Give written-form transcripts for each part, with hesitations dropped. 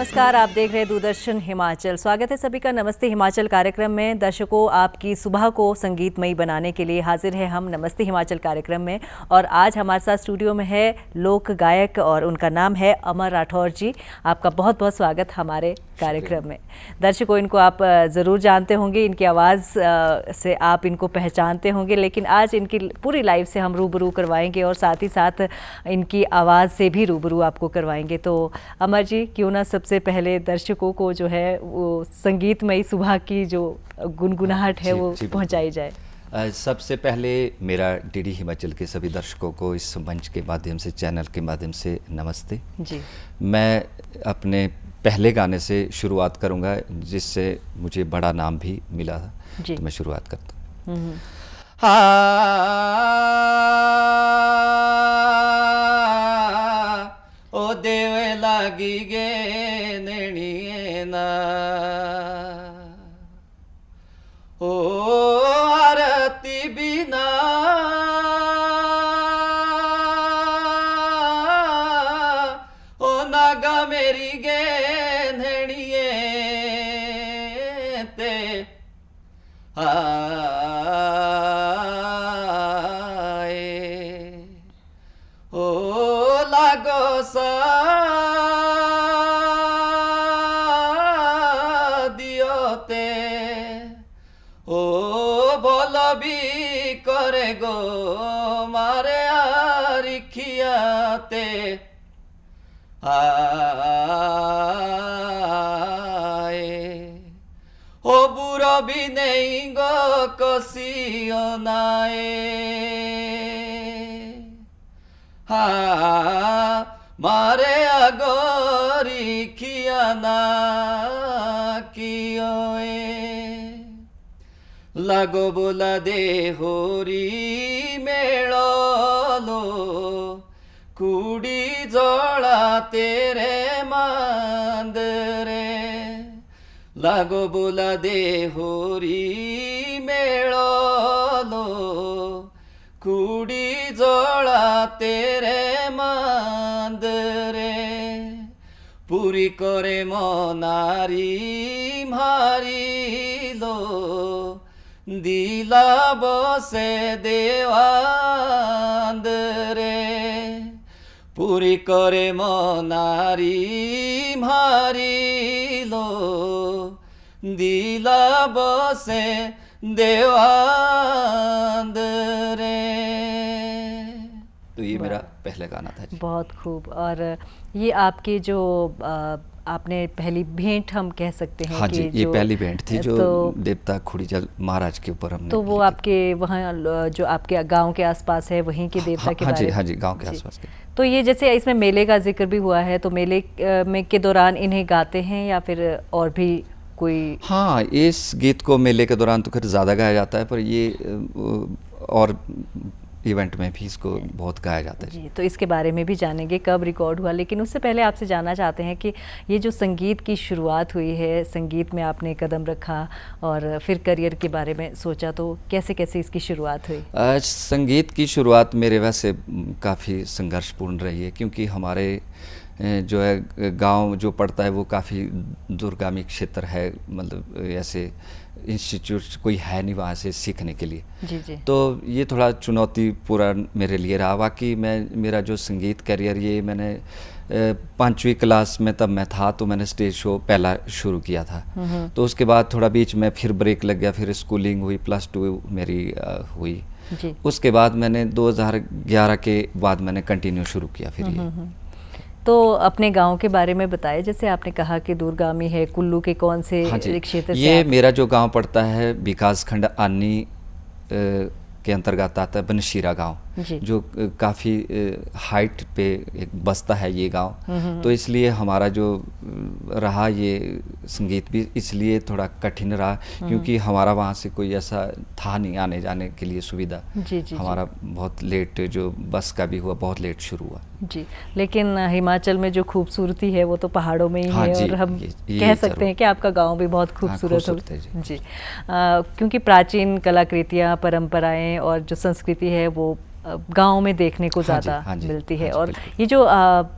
नमस्कार, आप देख रहे हैं दूरदर्शन हिमाचल। स्वागत है सभी का नमस्ते हिमाचल कार्यक्रम में। दर्शकों, आपकी सुबह को संगीतमयी बनाने के लिए हाजिर है हम नमस्ते हिमाचल कार्यक्रम में। और आज हमारे साथ स्टूडियो में है लोक गायक और उनका नाम है अमर राठौर जी। आपका बहुत बहुत स्वागत हमारे कार्यक्रम में। दर्शकों, इनको आप ज़रूर जानते होंगे, इनकी आवाज़ से आप इनको पहचानते होंगे, लेकिन आज इनकी पूरी लाइफ से हम रूबरू करवाएंगे और साथ ही साथ इनकी आवाज़ से भी रूबरू आपको करवाएंगे। तो अमर जी, क्यों ना सबसे पहले दर्शकों को जो है वो संगीतमयी सुबह की जो गुनगुनाहट है वो पहुंचाई जाए। सबसे पहले मेरा डीडी हिमाचल के सभी दर्शकों को इस मंच के माध्यम से, चैनल के माध्यम से नमस्ते जी। मैं अपने पहले गाने से शुरुआत करूंगा जिससे मुझे बड़ा नाम भी मिला था, तो मैं शुरुआत करता हूँ। ओ देवे लागी गे नैणिये ना, ओ आरती बिना ओ नागा मेरी गे नैणिये ते आए, ओ लागो सा दियो ते, ओ बोलो भी करे गो मारे आरिखिया ते आए, ओ बुरो भी नहीं गो कसियो नाए, हा मारे आगोरी खियाना कियोए, लागो बोला दे होरी मेलो लो कुड़ी जोड़ा तेरे मांदरे, लागो बोला दे होरी मेलो लो कुड़ी जोड़ा तेरे मांदरे, पूरी करे मोनारी मारी लो दिला बसे देवांदरे, पूरी करे मोनारी मारी लो दिला बसे देवांदरे। तो ये मेरा पहला गाना था जी। बहुत खूब। और ये आपकी जो आपने पहली भेंट हम कह सकते हैं। हाँ कि जी, ये पहली भेंट थी जो देवता खुड़ीजल महाराज के ऊपर हमने। तो वो आपके वहाँ जो आपके गांव के आसपास है वहीं के देवता के बारे में? हाँ जी, गांव के आसपास के। तो ये जैसे इसमें मेले का जिक्र भी हुआ है, तो मेले में के दौरान इन्हें गाते हैं या फिर और भी कोई? हाँ, इस गीत को मेले के दौरान तो फिर ज़्यादा गाया जाता है, पर ये और इवेंट में भी इसको बहुत गाया जाता है जी। तो इसके बारे में भी जानेंगे कब रिकॉर्ड हुआ, लेकिन उससे पहले आपसे जानना चाहते हैं कि ये जो संगीत की शुरुआत हुई है, संगीत में आपने कदम रखा और फिर करियर के बारे में सोचा, तो कैसे कैसे इसकी शुरुआत हुई? संगीत की शुरुआत मेरे वैसे काफ़ी संघर्षपूर्ण रही है, क्योंकि हमारे जो है गांव जो पड़ता है वो काफ़ी दूरगामी क्षेत्र है, मतलब ऐसे इंस्टीट्यूट कोई है नहीं वहाँ से सीखने के लिए। जी। तो ये थोड़ा चुनौतीपूर्ण मेरे लिए रहा। बाकी मेरा जो संगीत करियर, ये मैंने 5वीं क्लास में तब मैं था तो मैंने स्टेज शो पहला शुरू किया था। तो उसके बाद थोड़ा बीच में फिर ब्रेक लग गया, फिर स्कूलिंग हुई, +2 मेरी हुई जी। उसके बाद मैंने 2011 के बाद मैंने कंटिन्यू शुरू किया फिर ये। तो अपने गांव के बारे में बताएं, जैसे आपने कहा कि दूरगामी है, कुल्लू के कौन से क्षेत्र से? ये मेरा जो गांव पड़ता है विकास खंड आनी के अंतर्गत आता है बनशीरा गांव, जो काफ़ी हाइट पे एक बस्ता है ये गांव। तो इसलिए हमारा जो रहा ये संगीत भी इसलिए थोड़ा कठिन रहा, क्योंकि हमारा वहाँ से कोई ऐसा था नहीं आने जाने के लिए सुविधा। हमारा बहुत लेट, जो बस का भी हुआ बहुत लेट शुरू हुआ जी। लेकिन हिमाचल में जो खूबसूरती है वो तो पहाड़ों में ही है, और हम कह सकते हैं कि आपका गांव भी बहुत खूबसूरत है जी। क्योंकि प्राचीन कलाकृतियाँ, परंपराएं और जो संस्कृति है वो गांव में देखने को हाँ जी, ज़्यादा हाँ जी, मिलती है। हाँ जी, और बिल्कुल। ये जो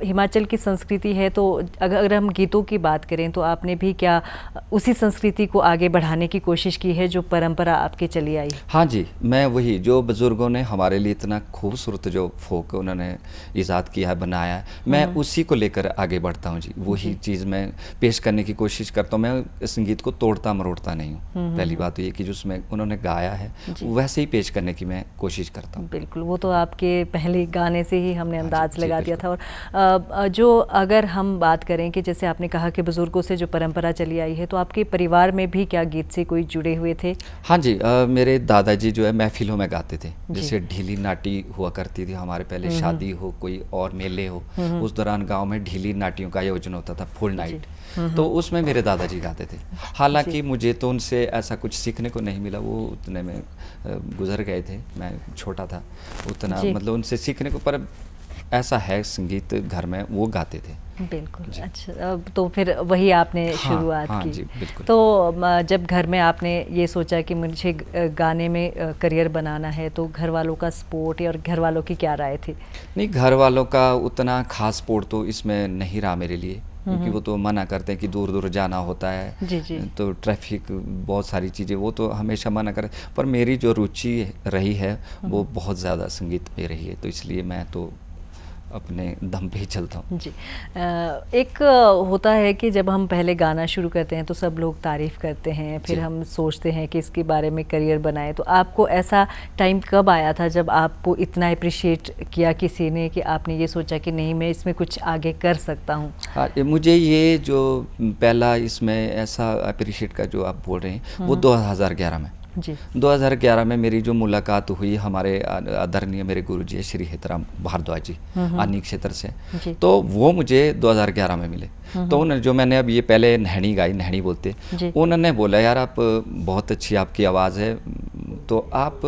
हिमाचल की संस्कृति है, तो अगर हम गीतों की बात करें तो आपने भी क्या उसी संस्कृति को आगे बढ़ाने की कोशिश की है जो परंपरा आपके चली आई? हाँ जी, मैं वही जो बुज़ुर्गों ने हमारे लिए इतना खूबसूरत जो फ़ोक उन्होंने ईज़ाद किया है, बनाया है, मैं उसी को लेकर आगे बढ़ता हूँ जी। वही चीज़ मैं पेश करने की कोशिश करता हूँ। मैं संगीत को तोड़ता-मरोड़ता नहीं हूँ। पहली बात तो ये कि जो उसमें उन्होंने गाया है, वैसे ही पेश करने की मैं कोशिश करता हूँ। बिल्कुल, वो तो आपके पहले गाने से ही हमने हाँ अंदाज़ जी, जी, लगा दिया था। बिल्कुल। और जो अगर हम बात करें कि जैसे आपने कहा कि बुज़ुर्गों से जो परंपरा चली आई है, तो आपके परिवार में भी क्या गीत से कोई जुड़े हुए थे? हाँ जी, मेरे दादाजी जो है महफ़िलों में गाते थे। जैसे ढीली नाटी हुआ करती थी हमारे पहले, शादी हो, कोई और मेले हो, उस दौरान गाँव में ढीली नाटियों का आयोजन होता था, फुल नाइट। तो उसमें मेरे दादाजी गाते थे। हालाँकि मुझे तो उनसे ऐसा कुछ सीखने को नहीं मिला, वो उतने में गुज़र गए थे, मैं छोटा था। उतना मतलब उनसे सीखने को, पर ऐसा है संगीत घर में वो गाते थे। बिल्कुल। अच्छा, तो फिर वही आपने शुरुआत हाँ की। जी, बिल्कुल। तो जब घर में आपने ये सोचा कि मुझे गाने में करियर बनाना है, तो घर वालों का सपोर्ट और घर वालों की क्या राय थी? नहीं, घर वालों का उतना खास सपोर्ट तो इसमें नहीं रहा मेरे लिए, क्योंकि वो तो मना करते हैं कि दूर दूर जाना होता है। जी जी। तो ट्रैफिक, बहुत सारी चीज़ें, वो तो हमेशा मना कर। पर मेरी जो रुचि रही है वो बहुत ज़्यादा संगीत में रही है, तो इसलिए मैं तो अपने दम पे ही चलता हूँ। जी। एक होता है कि जब हम पहले गाना शुरू करते हैं तो सब लोग तारीफ़ करते हैं, फिर हम सोचते हैं कि इसके बारे में करियर बनाएं। तो आपको ऐसा टाइम कब आया था जब आपको इतना अप्रिशिएट किया किसी ने कि आपने ये सोचा कि नहीं, मैं इसमें कुछ आगे कर सकता हूँ? हाँ, मुझे ये जो पहला इसमें ऐसा अप्रिशिएट का जो आप बोल रहे हैं, वो 2011 में। जी। 2011 में मेरी जो मुलाकात हुई हमारे आदरणीय मेरे गुरुजी श्री हितराम भारद्वाज जी, आनी क्षेत्र से, तो वो मुझे 2011 में मिले। तो उन्होंने जो मैंने अब ये पहले नहणी गाई, नहणी बोलते, उन्होंने बोला यार आप बहुत अच्छी आपकी आवाज़ है, तो आप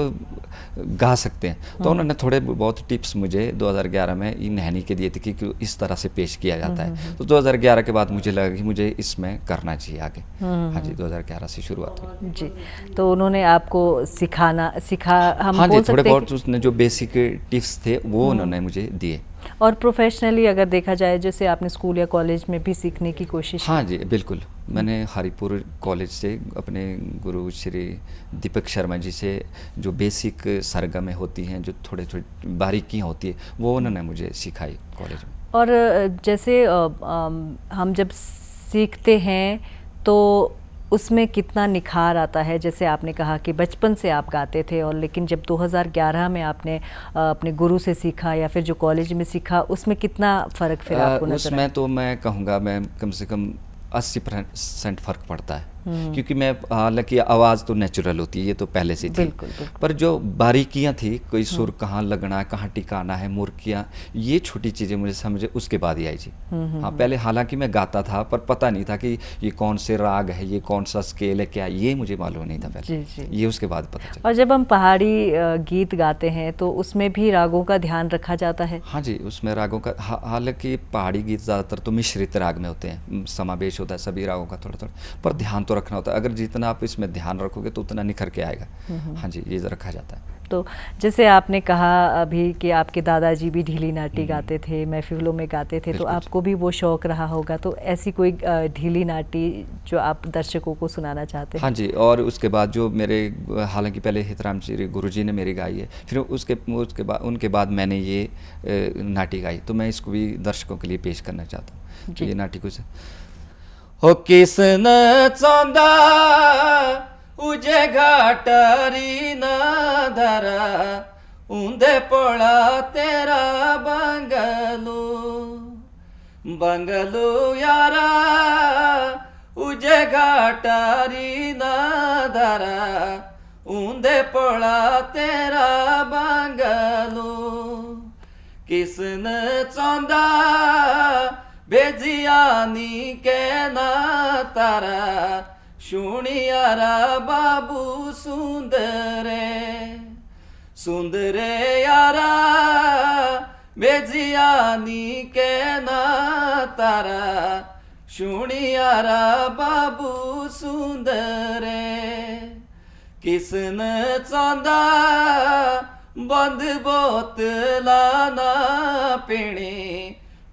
गा सकते हैं। तो उन्होंने थोड़े बहुत टिप्स मुझे 2011 में इन नहनी के दिए थे कि इस तरह से पेश किया जाता है। तो 2011 के बाद मुझे लगा कि मुझे इसमें करना चाहिए आगे। हाँ जी, 2011 से शुरुआत हुई जी। तो उन्होंने आपको सिखा हम हाँ बोल जी, थोड़े सकते हैं बहुत उसने जो बेसिक टिप्स थे वो उन्होंने मुझे दिए। और प्रोफेशनली अगर देखा जाए, जैसे आपने स्कूल या कॉलेज में भी सीखने की कोशिश हाँ जी, बिल्कुल। मैंने हरिपुर कॉलेज से अपने गुरु श्री दीपक शर्मा जी से जो बेसिक सरगमें होती हैं, जो थोड़े थोड़े बारीकियाँ होती है, वो उन्होंने मुझे सिखाई कॉलेज में। और जैसे हम जब सीखते हैं तो उसमें कितना निखार आता है? जैसे आपने कहा कि बचपन से आप गाते थे, और लेकिन जब 2011 में आपने अपने गुरु से सीखा या फिर जो कॉलेज में सीखा, उसमें कितना फ़र्क फिर आपको नजर आया? उसमें तो मैं कहूँगा मैं कम से कम 80% फ़र्क पड़ता है, क्योंकि मैं हालांकि आवाज़ तो नेचुरल होती है, ये तो पहले से थी। बिल्कुल, बिल्कुल। पर जो बारीकियाँ थी, कोई सुर कहाँ लगना है, कहाँ टिकाना है, मुर्कियाँ, ये छोटी चीज़ें मुझे समझे उसके बाद ही आई जी। हाँ, पहले हालांकि मैं गाता था पर पता नहीं था कि ये कौन से राग है, ये कौन सा स्केल है, क्या, ये मुझे मालूम नहीं था पहले। जी, जी। ये उसके बाद पता चला। और जब हम पहाड़ी गीत गाते हैं तो उसमें भी रागों का ध्यान रखा जाता है? हाँ जी, उसमें रागों का हालांकि पहाड़ी गीत ज़्यादातर तो मिश्रित राग में होते हैं, समावेश होता है सभी रागों का थोड़ा थोड़ा, पर ध्यान तो रखना होता है। अगर जितना आप इसमें ध्यान रखोगे तो उतना निखर के आएगा। हाँ जी, ये रखा जाता है। तो जैसे आपने कहा अभी कि आपके दादाजी भी ढीली नाटी गाते थे, महफिलों में गाते थे, तो आपको भी वो शौक़ रहा होगा। तो ऐसी कोई ढीली नाटी जो आप दर्शकों को सुनाना चाहते हैं? हाँ जी, और उसके बाद जो मेरे हालांकि पहले हितराम गुरुजी ने मेरी गाई है, फिर उसके बाद उनके बाद मैंने ये नाटी गाई, तो मैं इसको भी दर्शकों के लिए पेश करना चाहता हूँ। तो ये नाटी कुछ हो किसन चौंदा उजे घाटरी न धरा ऊंधे पड़ा तेरा बंगलू यारा उजे घाटरी न धरा ऊंधे पड़ा तेरा बंगलू किसन चौंदा बेजियानी के ना तारा शुणियारा बाबू सुंदरे यारा बेजियानी के ना तारा शुणियारा बाबू सुंदरे किसन चौंदा बंद बोतला ना पीने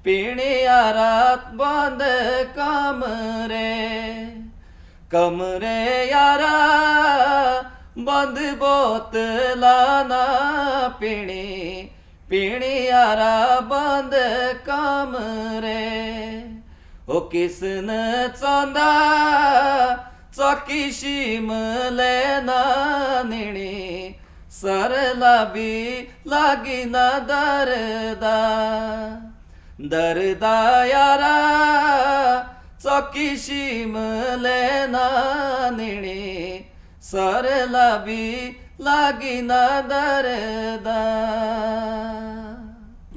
पीने यारा बंद कमरे यारा बंद बोतला ना पीने पीने यारा बंद कमरे ओ किसन चांदा चौकी शिमले ना निणे सरला भी लागी ना दरदा यारा चौकी शिमले ना निणे सरला भी लागी ना दरदा।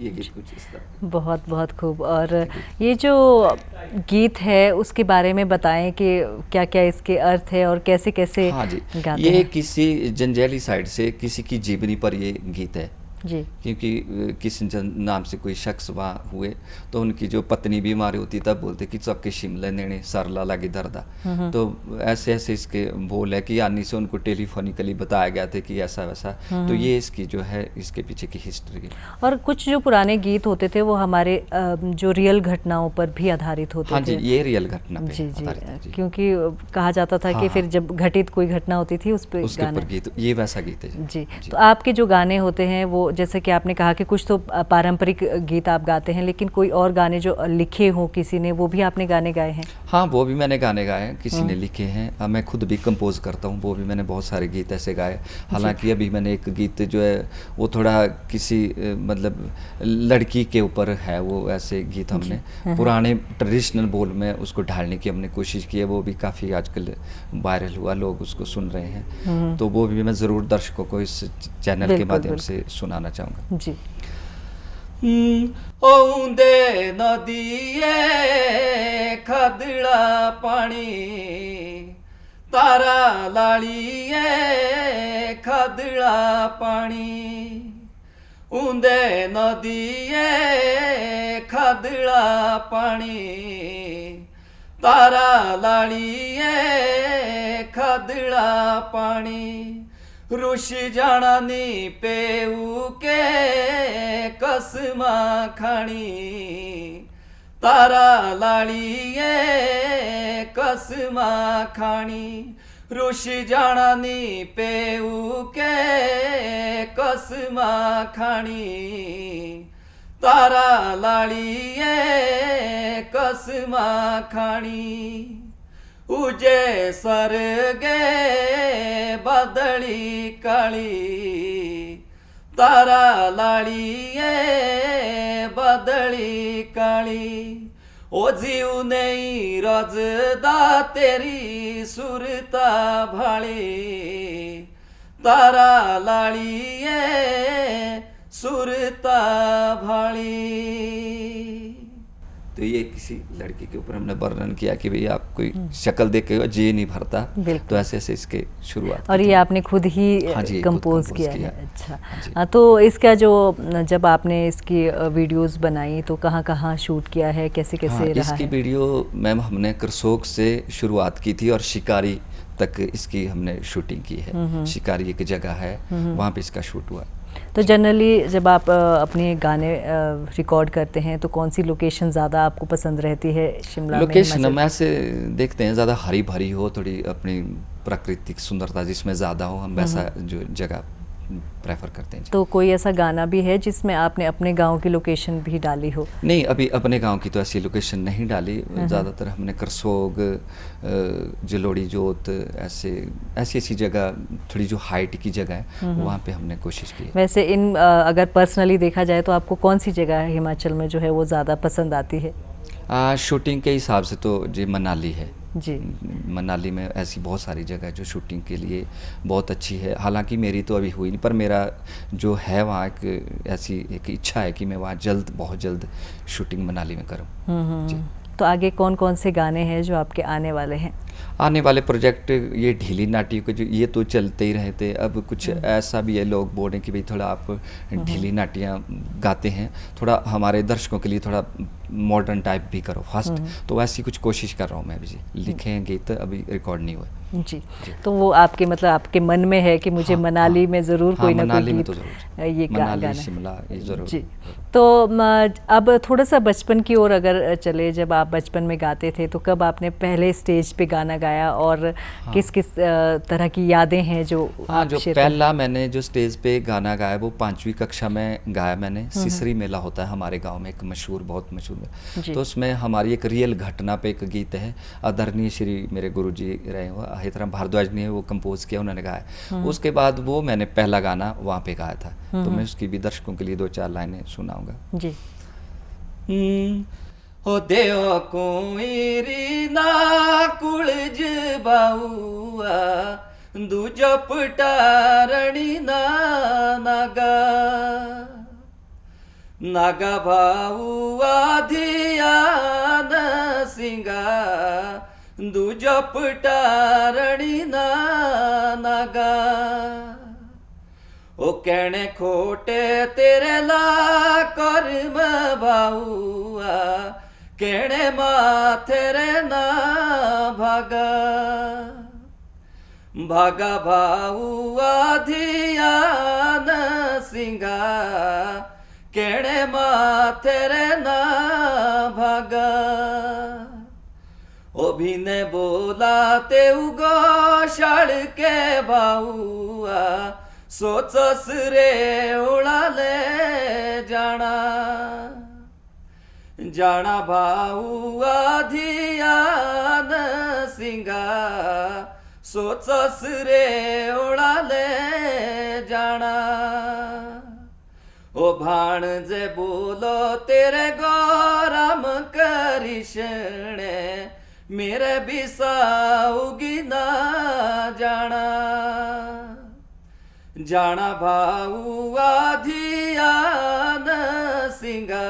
ये गीत कुछ इस तरह। बहुत बहुत खूब। और ये जो गीत है उसके बारे में बताएं कि क्या क्या इसके अर्थ है और कैसे कैसे हाँ जी, गाते ये हैं। किसी जंजैली साइड से किसी की जीवनी पर ये गीत है जी। क्योंकि किसी नाम से कोई शख्स वहाँ हुए तो उनकी जो पत्नी बीमार होती तब बोलते कि चौके शिमले नेने सरला लगी दर्दा। तो ऐसे ऐसे इसके बोल है कि यानी से उनको टेलीफोनिकली बताया गया था कि ऐसा वैसा। तो ये इसकी जो है इसके पीछे की हिस्ट्री है। और कुछ जो पुराने गीत होते थे वो हमारे जो रियल घटनाओं पर भी आधारित होते थे। हाँ जी, ये रियल घटना पे जी आधारित है जी। क्योंकि कहा जाता था कि फिर जब घटित कोई घटना होती थी उस पर उसके ऊपर गीत, ये वैसा गीत है जी। तो आपके जो गाने होते हैं वो जैसे कि आपने कहा कि कुछ तो पारंपरिक गीत आप गाते हैं, लेकिन कोई और गाने जो लिखे हो किसी ने, वो भी आपने गाने गाए हैं? हाँ, वो भी मैंने गाने गाए हैं, किसी ने लिखे हैं। मैं खुद भी कंपोज करता हूँ, वो भी मैंने बहुत सारे गीत ऐसे गाए। हालांकि अभी मैंने एक गीत जो है वो थोड़ा किसी मतलब लड़की के ऊपर है, वो ऐसे गीत हमने पुराने ट्रेडिशनल बोल में उसको ढालने की हमने कोशिश की है। वो भी काफ़ी आजकल वायरल हुआ, लोग उसको सुन रहे हैं। तो वो भी मैं ज़रूर दर्शकों को इस चैनल के माध्यम से सुनाना चाहूँगा जी। औंदे नदिये खदड़ा पानी तारा लाड़िये खदड़ा पानी ऊंदे नदिये खदड़ा पानी तारा लाड़िये खदड़ा पानी रुश जाना नी पेऊ के कसमा खानी तारा लाड़िये कसमा खानी रुश जाना नी पेऊ के कसमा खानी तारा लाड़िये कसमा खानी उजे सरगे बदली काली तारा लाड़िये बदली काली ओ जीव नहीं रजदा तेरी सुरता भाली तारा लाड़िये सुरता भाली। तो ये किसी लड़की के ऊपर हमने वर्णन किया कि भाई आप कोई शक्ल देख के जी नहीं भरता। तो ऐसे ऐसे इसके शुरुआत। और ये आपने खुद ही कंपोज किया है? अच्छा। तो इसका जो जब आपने इसकी वीडियोस बनाई तो कहाँ कहाँ शूट किया है, कैसे कैसे रहा इसकी है? वीडियो मैम हमने करसोग से शुरुआत की थी और शिकारी तक इसकी हमने शूटिंग की है। शिकारी एक जगह है, वहाँ पे इसका शूट हुआ। तो जनरली जब आप अपने गाने रिकॉर्ड करते हैं तो कौन सी लोकेशन ज़्यादा आपको पसंद रहती है? शिमला लोकेशन हम ऐसे देखते हैं ज़्यादा हरी भरी हो, थोड़ी अपनी प्राकृतिक सुंदरता जिसमें ज़्यादा हो, हम वैसा जो जगह प्रेफर करते हैं। तो कोई ऐसा गाना भी है जिसमें आपने अपने गांव की लोकेशन भी डाली हो? नहीं, अभी अपने गांव की तो ऐसी लोकेशन नहीं डाली। ज़्यादातर हमने करसोग, जलोड़ी जोत, ऐसी ऐसी जगह, थोड़ी जो हाइट की जगह है वहाँ पे हमने कोशिश की है। वैसे इन अगर पर्सनली देखा जाए तो आपको कौन सी जगह हिमाचल में जो है वो ज़्यादा पसंद आती है? शूटिंग के हिसाब से तो जी मनाली है जी। मनाली में ऐसी बहुत सारी जगह जो शूटिंग के लिए बहुत अच्छी है। हालांकि मेरी तो अभी हुई नहीं, पर मेरा जो है वहाँ एक ऐसी एक इच्छा है कि मैं वहाँ जल्द, बहुत जल्द शूटिंग मनाली में करूँ। जी। तो आगे कौन कौन से गाने हैं जो आपके आने वाले हैं? आने वाले प्रोजेक्ट ये ढीली नाटियों के जो ये तो चलते ही रहे थे, अब कुछ ऐसा भी है, लोग बोल रहे हैं कि भाई थोड़ा आप ढीली नाटियाँ गाते हैं, थोड़ा हमारे दर्शकों के लिए थोड़ा मॉडर्न टाइप भी करो फास्ट, तो वैसी कुछ कोशिश कर रहा हूँ मैं अभी जी। लिखे हैं गीत, अभी रिकॉर्ड नहीं हुए जी। तो वो आपके मतलब आपके मन में है कि मुझे मनाली में ज़रूर कोई ना कोई गीत, ये गाना, शिमला ये ज़रूर जी। तो अब थोड़ा सा बचपन की ओर अगर चले, जब आप बचपन में गाते थे तो कब आपने पहले स्टेज पे गाना गाया और किस किस तरह की यादें हैं जो जो पहला मैंने जो स्टेज पे गाना गाया वो 5वीं कक्षा में गाया मैंने। सिसरी मेला होता है हमारे गांव में, एक मशहूर, बहुत मशहूर, तो उसमें हमारी एक रियल घटना पे एक गीत है, आदरणीय श्री मेरे गुरुजी रहे हुए हितराम भारद्वाज ने वो कंपोज किया, उन्होंने गाया। उसके बाद वो मैंने पहला गाना वहाँ पे गाया था, तो मैं उसकी भी दर्शकों के लिए 2-4 लाइनें सुनाऊंगा जी। हो देव कोई ना कुलज बाउआ दूजो पटारणी ना नागा नागा भाऊआ धियान सिंगा दूजो पटारणी ना नागा ओ कहने खोटे तेरे ला कर्म बाउआ कहने माथे रे ना भागा भागा भाऊआ धियान सिंगा कहने माथे रे ना भागा ओ भी ने बोला ते गौशाल के बाउआ सोचस रे उड़ाले जाना जाना भाऊआ धियान सिंगा सोचस रे उड़ाले जाना ओ भाणजे बोलो तेरे गौरम कृष्ण मेरे बिसाऊगी ना जाना जाना भाऊआ धियान सिंगा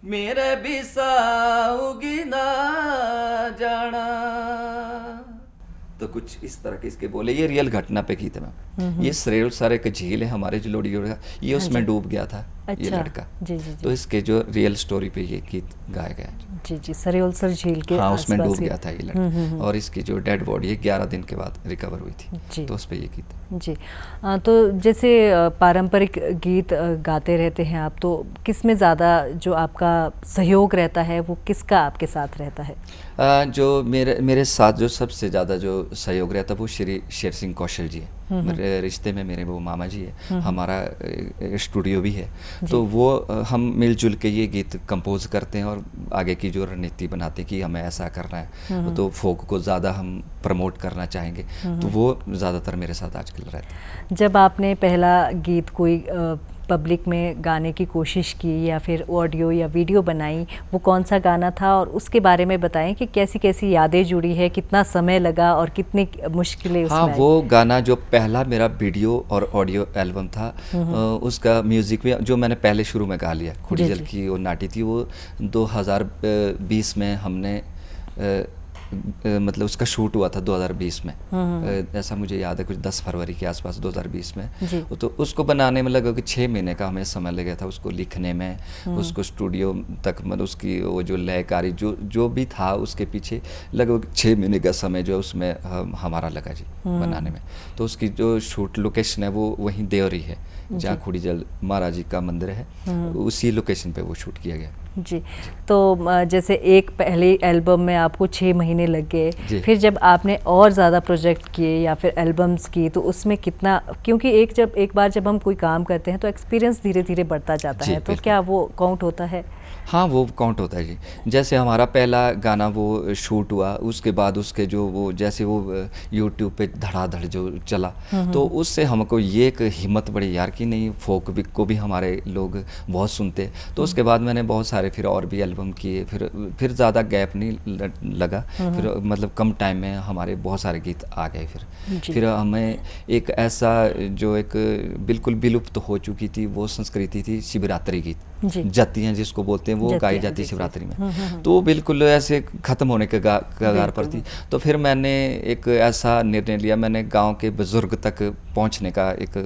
मेरे बिसाऊगी ना जाना। तो कुछ इस तरह के इसके बोले, ये रियल घटना पे की थे मैं। ये सरेल सर एक झील है हमारे जलोड़ी, ये उसमें डूब गया था। अच्छा, ये लड़का जी, जी, जी। तो इसके जो रियल स्टोरी पे ये गीत गाया गया जी जी। सरियोलसर झील के उसमें डूब गया था ये लड़का, और इसकी जो डेड बॉडी है 11 दिन के बाद रिकवर हुई थी, तो उस पे ये गीत जी। तो जैसे पारंपरिक गीत गाते रहते हैं आप, तो किस में ज़्यादा जो आपका सहयोग रहता है वो किसका आपके साथ रहता है? जो मेरे साथ जो सबसे ज़्यादा जो सहयोग रहता है वो श्री शेर सिंह कौशल जी है। मेरे रिश्ते में मेरे वो मामा जी है, हमारा स्टूडियो भी है, तो वो हम मिलजुल के ये गीत कंपोज करते हैं और आगे की जो रणनीति बनाते हैं कि हमें ऐसा करना है, तो फोक को ज़्यादा हम प्रमोट करना चाहेंगे, तो वो ज़्यादातर मेरे साथ आजकल रहता है। जब आपने पहला गीत कोई पब्लिक में गाने की कोशिश की या फिर ऑडियो या वीडियो बनाई, वो कौन सा गाना था और उसके बारे में बताएं कि कैसी कैसी यादें जुड़ी है, कितना समय लगा और कितनी मुश्किलें उसमें? हाँ, वो गाना जो पहला मेरा वीडियो और ऑडियो एल्बम था, उसका म्यूज़िक भी जो मैंने पहले शुरू में गा लिया, खुड़ी जल की वो नाटी थी, वो 2020 में हमने मतलब उसका शूट हुआ था 2020 में, ऐसा मुझे याद है, कुछ 10 फरवरी के आसपास 2020 में। तो उसको बनाने में लगभग 6 महीने का हमें समय लगा था, उसको लिखने में, उसको स्टूडियो तक, मतलब उसकी वो जो लयकारी जो भी था उसके पीछे लगभग 6 महीने का समय जो उसमें हमारा लगा जी बनाने में। तो उसकी जो शूट लोकेशन है वो वहीं देवरी है, जहाँ खुड़ी जल महाराज जी का मंदिर है, उसी लोकेशन पे वो शूट किया गया जी। तो जैसे एक पहली एल्बम में आपको 6 महीने लग गए, फिर जब आपने और ज़्यादा प्रोजेक्ट किए या फिर एल्बम्स की, तो उसमें कितना, क्योंकि एक बार जब हम कोई काम करते हैं तो एक्सपीरियंस धीरे धीरे बढ़ता जाता है, तो क्या वो काउंट होता है? हाँ, वो काउंट होता है जी। जैसे हमारा पहला गाना वो शूट हुआ, उसके बाद उसके जो वो जैसे वो यूट्यूब पे धड़ाधड़ जो चला, तो उससे हमको ये एक हिम्मत बढ़ी यार कि नहीं, फोक को भी हमारे लोग बहुत सुनते। तो उसके बाद मैंने बहुत सारे फिर और भी एल्बम किए, फिर ज़्यादा गैप नहीं लगा, फिर मतलब कम टाइम में हमारे बहुत सारे गीत आ गए। फिर हमें एक ऐसा जो एक बिल्कुल विलुप्त हो चुकी थी वो संस्कृति थी शिवरात्रि गीत, जतियाँ जिसको बोलते हैं, वो गाई जाती शिवरात्रि में, तो बिल्कुल ऐसे ख़त्म होने के कगार पर थी। तो फिर मैंने एक ऐसा निर्णय लिया, मैंने गांव के बुज़ुर्ग तक पहुंचने का एक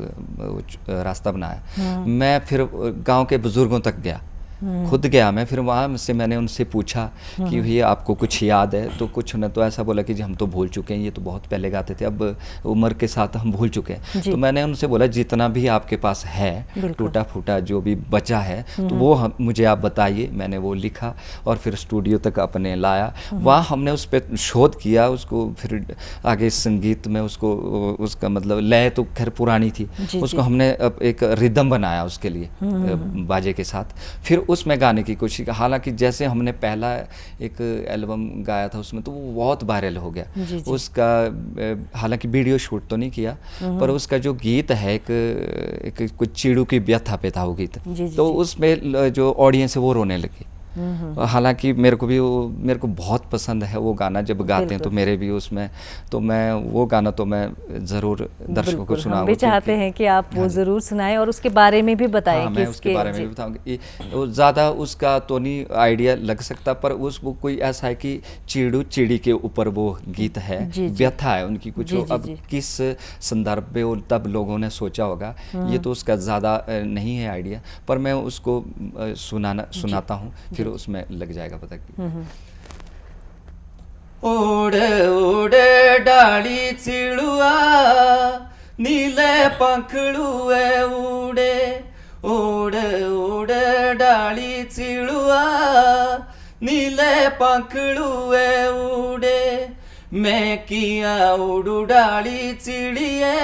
रास्ता बनाया। मैं फिर गांव के बुज़ुर्गों तक गया, खुद गया मैं। फिर वहाँ से मैंने उनसे पूछा कि भैया आपको कुछ याद है? तो कुछ ने तो ऐसा बोला कि जी हम तो भूल चुके हैं, ये तो बहुत पहले गाते थे, अब उम्र के साथ हम भूल चुके हैं। तो मैंने उनसे बोला जितना भी आपके पास है टूटा फूटा जो भी बचा है तो वो मुझे आप बताइए। मैंने वो लिखा और फिर स्टूडियो तक अपने लाया। वहाँ हमने उस पर शोध किया, उसको फिर आगे संगीत में उसको उसका मतलब लय तो खैर पुरानी थी, उसको हमने एक रिदम बनाया उसके लिए बाजे के साथ, फिर उसमें गाने की कोशिश की। हालांकि जैसे हमने पहला एक एल्बम गाया था उसमें तो वो बहुत वायरल हो गया उसका, हालांकि वीडियो शूट तो नहीं किया, पर उसका जो गीत है एक कुछ चिड़ू की व्यथा पे था वो गीत, तो उसमें जो ऑडियंस है वो रोने लगी। हालांकि मेरे को बहुत पसंद है वो गाना, जब गाते हैं तो मेरे भी उसमें, तो मैं वो गाना तो मैं ज़रूर दर्शकों को सुनाऊंगा। हम भी चाहते हैं कि आप वो ज़रूर सुनाएं और उसके बारे में भी बताएं। हाँ, मैं उसके बारे में भी बताऊंगा। ज़्यादा उसका तो नहीं आइडिया लग सकता, पर वो कोई ऐसा है कि चिड़ू चिड़ी के ऊपर वो गीत है, व्यथा है उनकी कुछ, अब किस संदर्भ पे तब लोगों ने सोचा होगा, ये तो उसका ज़्यादा नहीं है आइडिया, पर मैं उसको सुनाता हूँ, फिर उसमें लग जाएगा पता कि ओड़े ओड़े डाली चिड़ुआ नीले पंखड़ुए उड़े, ओड़े ओड़े डाली चिड़ुआ नीले पंखड़ुए उड़े, मैं किया उड़ू डाली चिड़िए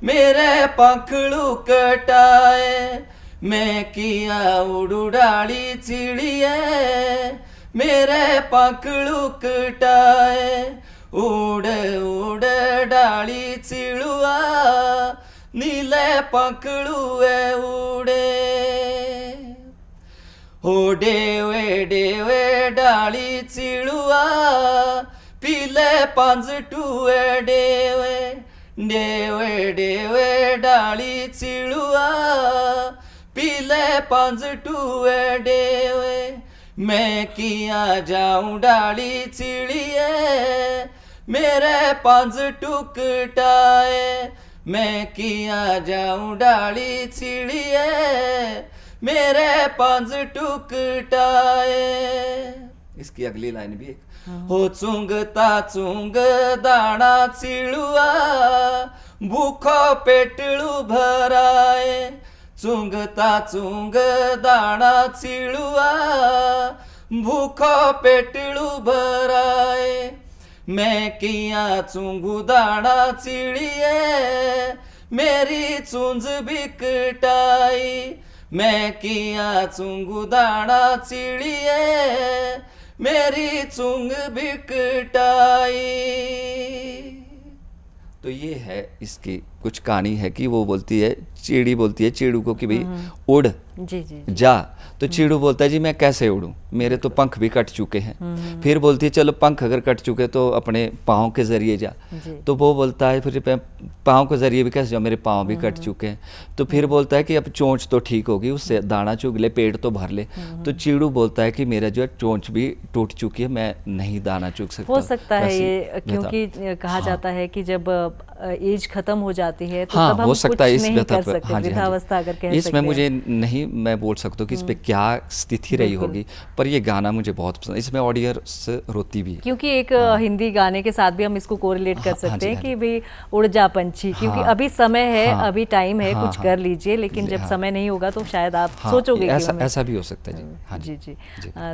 मेरे पंखड़ू कटाए, मैं किया उड़ू डाली चिड़िए मेरे पंखड़ू कटाए, उड़े उड़े डाली चिड़ुआ नीले पंखड़ुए उड़े, हो डेवे डाली चिड़ुआ पीले पंजटुए डेवे, डेवे डेवे डाली चिड़ुआ पीले पंजटुए डेवे, मैं किया जाऊं डाली चिड़िए मेरे पंज टुकटाए, मैं किया जाऊं डाली चिड़िए मेरे पंज टुकटाए। इसकी अगली लाइन भी एक, हो चुंगता चुंग दाना चिड़ुआ भूखो पेटड़ू भराए, चुंगता चुंग दाना चिड़ुआ भूखो पेटड़ू भराए, मैं किया चुंगू दाना चिड़िए मेरी चुंज बिकटाई, मैं किया चुंगू दाना चिड़िए मेरी चुंग बिकटाई। तो ये है इसकी कुछ कहानी है कि वो बोलती है, चिड़ी बोलती है चिड़ू को कि भाई उड़ जा, तो चिड़ू बोलता है जी मैं कैसे उड़ूं, मेरे तो पंख भी कट चुके हैं। फिर बोलती है चलो पंख अगर कट चुके तो अपने पाँव के जरिए जा, तो वो बोलता है फिर पाँव के जरिए भी कैसे जाओ, मेरे पाँव भी कट चुके हैं। तो फिर बोलता है कि अब चोंच तो ठीक होगी, उससे दाना चुग ले, पेट तो भर ले। तो चिड़ू बोलता है कि मेरा जो है चोंच भी टूट चुकी है, मैं नहीं दाना चुग सकता। हो सकता है ये, क्योंकि कहा जाता है कि जब एज खत्म हो जाती है तो तब हम कुछ नहीं कर सकते, वृद्धावस्था अगर कह सकते हैं। इसमें मुझे नहीं मैं बोल सकता हूँ कि इस पे क्या स्थिति रही होगी, पर ये गाना मुझे बहुत पसंद, इसमें ऑडियंस रोती भी है, क्योंकि एक हिंदी गाने के साथ भी हम इसको कोरिलेट कर सकते हैं कि भाई उड़ जा पंछी, क्योंकि अभी समय है, अभी टाइम है, कुछ कर लीजिए, लेकिन जब समय नहीं होगा तो शायद आप सोचोगे ऐसा भी हो सकता है। जी जी।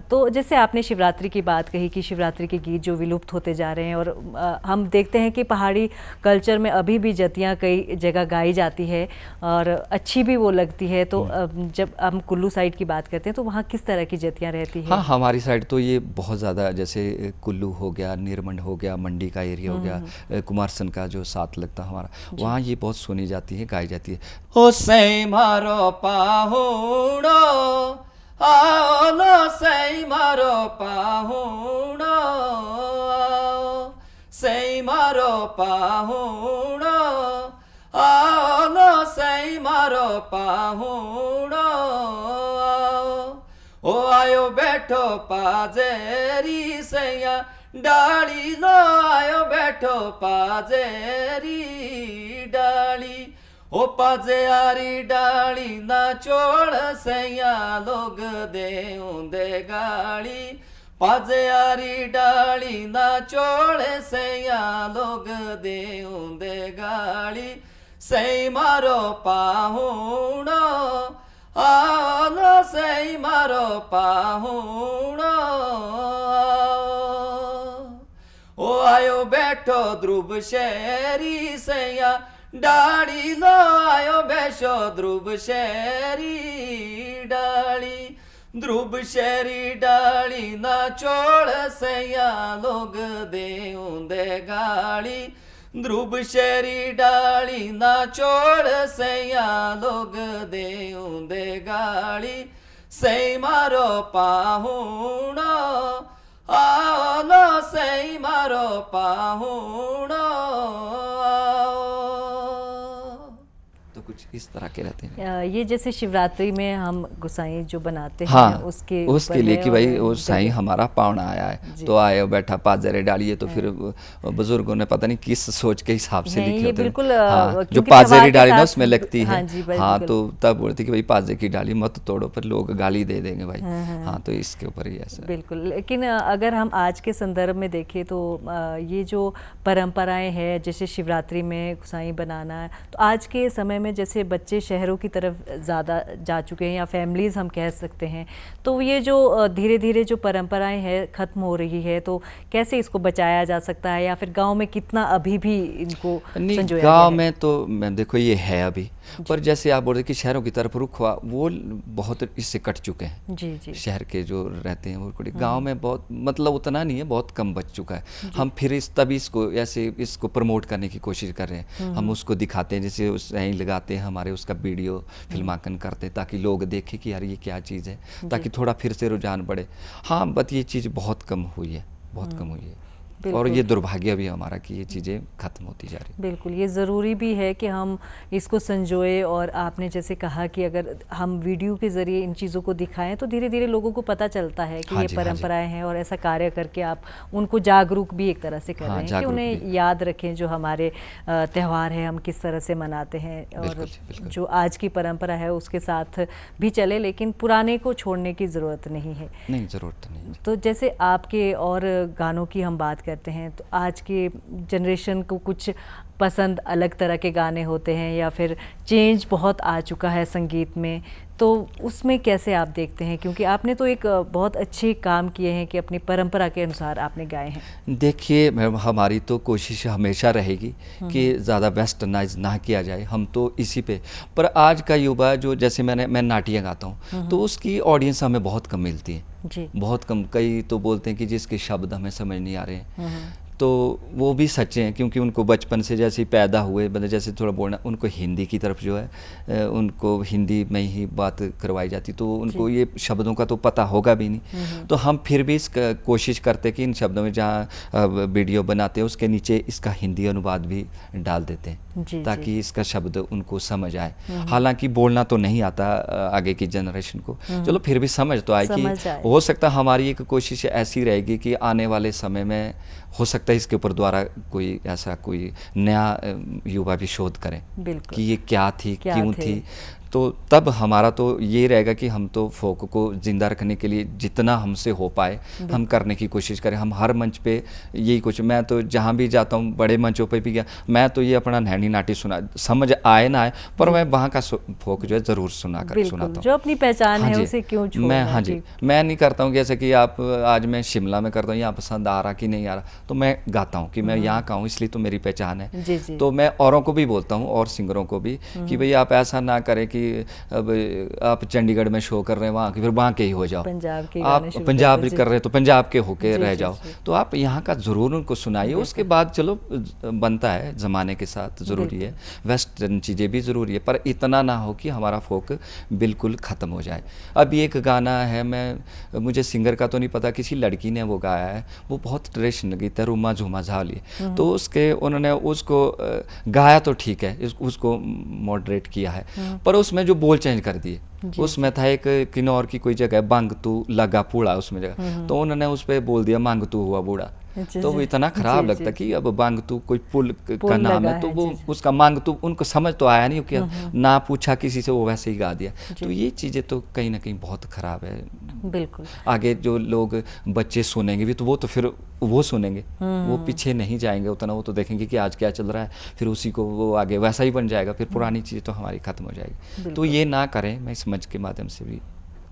तो जैसे आपने शिवरात्रि की बात कही कि शिवरात्रि के गीत जो विलुप्त होते जा रहे हैं, और हम देखते हैं कि पहाड़ी कल्चर में अभी भी जतियाँ कई जगह गाई जाती है और अच्छी भी वो लगती है। तो जब हम कुल्लू साइड की बात करते हैं तो वहाँ किस तरह की जतियाँ रहती है? हाँ, हमारी साइड तो ये बहुत ज़्यादा, जैसे कुल्लू हो गया, निर्मंड हो गया, मंडी का एरिया हो गया, कुमारसन का जो साथ लगता हमारा, वहाँ ये बहुत सुनी जाती है, गाई जाती है। हो सै मारो पाहुड़ो आओ लो सई मारो पाहुणो, सई मारो पाहुणो, आओ लो सई मारो पाहुणो। ओ आयो बैठो पाजेरी सैया डाली लो, आयो बैठो पाजेरी डाली। ओ पाजेरी डाली ना चोड़ सैया लोग देउंदे गाली, पाजेरी डाली ना चोड़ सैया लोग देउंदे गाली। सई मारो पाहुणो, आलो सई मारो पाहुणो। ओ आयो बैठो ध्रुव शहरी सैया डाली लो, आयो बैठो ध्रुव शहरी डाली। ध्रुव शहरी डाली ना चोड़ सैया लोग देउंदे गाली, ध्रुव शहरी डाली ना चोड़ सैया लोग देउंदे गाली। सई मारो पाहुणो, आलो सई मारो पाहुणो। तो कुछ इस तरह के रहते हैं। ये जैसे शिवरात्रि में हम गोसाई जो बनाते हैं, हाँ, उसके लिए कि भाई वो साईं हमारा पावना आया है तो आए बैठा पाजरे डालिए, तो फिर बुजुर्गों ने पता नहीं किस सोच के हिसाब से लिखे होते बिल्कुल, हाँ, जो पाजरी डाली ना उसमें लगती है। हाँ जी, हाँ, तो तब बोलती कि भाई पाजे की डाली मत तोड़ो, पर लोग गाली दे देंगे भाई। हाँ, तो इसके ऊपर ही ऐसा बिल्कुल। लेकिन अगर हम आज के संदर्भ में देखें तो ये जो परंपराएं हैं, जैसे शिवरात्रि में गोसाई बनाना है, तो आज के समय में जैसे बच्चे शहरों की तरफ ज़्यादा जा चुके हैं या फैमिलीज़ हम कह सकते हैं, तो ये जो धीरे धीरे जो परंपराएं हैं ख़त्म हो रही है, तो कैसे इसको बचाया जा सकता है, या फिर गांव में कितना अभी भी इनको संजोया गया है? गांव में तो मैम देखो ये है अभी, पर जैसे आप बोल रहे कि शहरों की तरफ रुख हुआ, वो बहुत इससे कट चुके हैं। जी जी। शहर के जो रहते हैं वो गांव में बहुत मतलब उतना नहीं है, बहुत कम बच चुका है। हम फिर तभी इसको ऐसे इसको प्रमोट करने की कोशिश कर रहे हैं। हम उसको दिखाते हैं, जैसे यहीं लगाते हैं हमारे उसका वीडियो फिल्मांकन करते हैं, ताकि लोग देखें कि यार ये क्या चीज़ है, ताकि थोड़ा फिर से रुझान बढ़े। हाँ, बट ये चीज़ बहुत कम हुई है, बहुत कम हुई है, और ये दुर्भाग्य भी है हमारा कि ये चीज़ें खत्म होती जा रही। बिल्कुल, ये ज़रूरी भी है कि हम इसको संजोए, और आपने जैसे कहा कि अगर हम वीडियो के ज़रिए इन चीज़ों को दिखाएं तो धीरे धीरे लोगों को पता चलता है कि ये परंपराएं हैं, और ऐसा कार्य करके आप उनको जागरूक भी एक तरह से कर रहे हैं कि उन्हें याद रखें जो हमारे त्यौहार है हम किस तरह से मनाते हैं, और जो आज की परंपरा है उसके साथ भी चले, लेकिन पुराने को छोड़ने की ज़रूरत नहीं है। नहीं, ज़रूरत नहीं। तो जैसे आपके और गानों की हम बात करते हैं, तो आज के जनरेशन को कुछ पसंद अलग तरह के गाने होते हैं, या फिर चेंज बहुत आ चुका है संगीत में, तो उसमें कैसे आप देखते हैं? क्योंकि आपने तो एक बहुत अच्छे काम किए हैं कि अपनी परंपरा के अनुसार आपने गाए हैं। देखिए मैम, हमारी तो कोशिश हमेशा रहेगी कि ज़्यादा वेस्टर्नाइज ना किया जाए, हम तो इसी पे। पर आज का युवा जो, जैसे मैं नाटियाँ गाता हूँ, तो उसकी ऑडियंस हमें बहुत कम मिलती है जी। बहुत कम। कई तो बोलते हैं कि जिसके शब्द हमें समझ नहीं आ रहे हैं, तो वो भी सच्चे हैं, क्योंकि उनको बचपन से जैसे पैदा हुए, मतलब जैसे थोड़ा बोलना, उनको हिंदी की तरफ जो है उनको हिंदी में ही बात करवाई जाती, तो उनको ये शब्दों का तो पता होगा भी नहीं। तो हम फिर भी कोशिश करते हैं कि इन शब्दों में जहाँ वीडियो बनाते हैं उसके नीचे इसका हिंदी अनुवाद भी डाल देते हैं, ताकि इसका शब्द उनको समझ आए। हालांकि बोलना तो नहीं आता आगे की जनरेशन को, चलो फिर भी समझ तो आए कि हो सकता है हमारी एक कोशिश ऐसी रहेगी कि आने वाले समय में हो सकता है इसके ऊपर द्वारा कोई ऐसा कोई नया युवा भी शोध करें कि ये क्या थी, क्यों थी। तो तब हमारा तो ये रहेगा कि हम तो फोक को जिंदा रखने के लिए जितना हमसे हो पाए हम करने की कोशिश करें। हम हर मंच पे यही कुछ, मैं तो जहाँ भी जाता हूँ बड़े मंचों पे भी गया, मैं तो ये अपना नैनी नाटी सुना, समझ आए ना आए, पर मैं वहाँ का फोक जो है ज़रूर सुनाता हूँ। जो अपनी पहचान है उसे क्यों छोड़ना। मैं हाँ जी, मैं नहीं करता हूँ जैसे कि आप आज मैं शिमला में करता हूँ, यहाँ पसंद आ रहा कि नहीं आ रहा, तो मैं गाता हूँ कि मैं यहाँ का हूँ, इसलिए तो मेरी पहचान है। तो मैं औरों को भी बोलता हूँ और सिंगरों को भी कि भाई आप ऐसा ना करें कि कि अब आप चंडीगढ़ में शो कर रहे हैं वहाँ की, फिर वहाँ के ही हो जाओ, पंजाब के आप गाने शुरू पंजाब करते भी कर रहे हैं तो पंजाब के होके रह जाओ। जी। तो आप यहाँ का ज़रूर उनको सुनाइए, उसके बाद चलो बनता है ज़माने के साथ, ज़रूरी है, वेस्टर्न चीज़ें भी ज़रूरी है, पर इतना ना हो कि हमारा फोक बिल्कुल ख़त्म हो जाए। अब एक गाना है, मुझे सिंगर का तो नहीं पता, किसी लड़की ने वो गाया है, वो बहुत ट्रेडिशनल गीत है, रूमा झूमा झावली। तो उसके उन्होंने उसको गाया तो ठीक है, उसको मॉडरेट किया है, पर उसमें जो बोल चेंज कर दिए। उसमें था एक किन्नौर की कोई जगह, बांग तू लगा पूड़ा, उसमें जगह तो उन्होंने उस पर बोल दिया मांग तू हुआ बूढ़ा। तो वो इतना खराब लगता कि अब बांग तू कोई पुल का नाम है, तो वो उसका मांग तू उनको समझ तो आया नहीं, कि ना पूछा किसी से, वो वैसे ही गा दिया। तो ये चीज़ें तो कहीं ना कहीं बहुत खराब है। बिल्कुल। आगे जो लोग बच्चे सुनेंगे भी तो वो तो फिर वो सुनेंगे, वो पीछे नहीं जाएंगे उतना, वो तो देखेंगे कि आज क्या चल रहा है, फिर उसी को वो आगे वैसा ही बन जाएगा, फिर पुरानी चीज़ें तो हमारी ख़त्म हो जाएगी। तो ये ना करें, मैं इस मंच के माध्यम से भी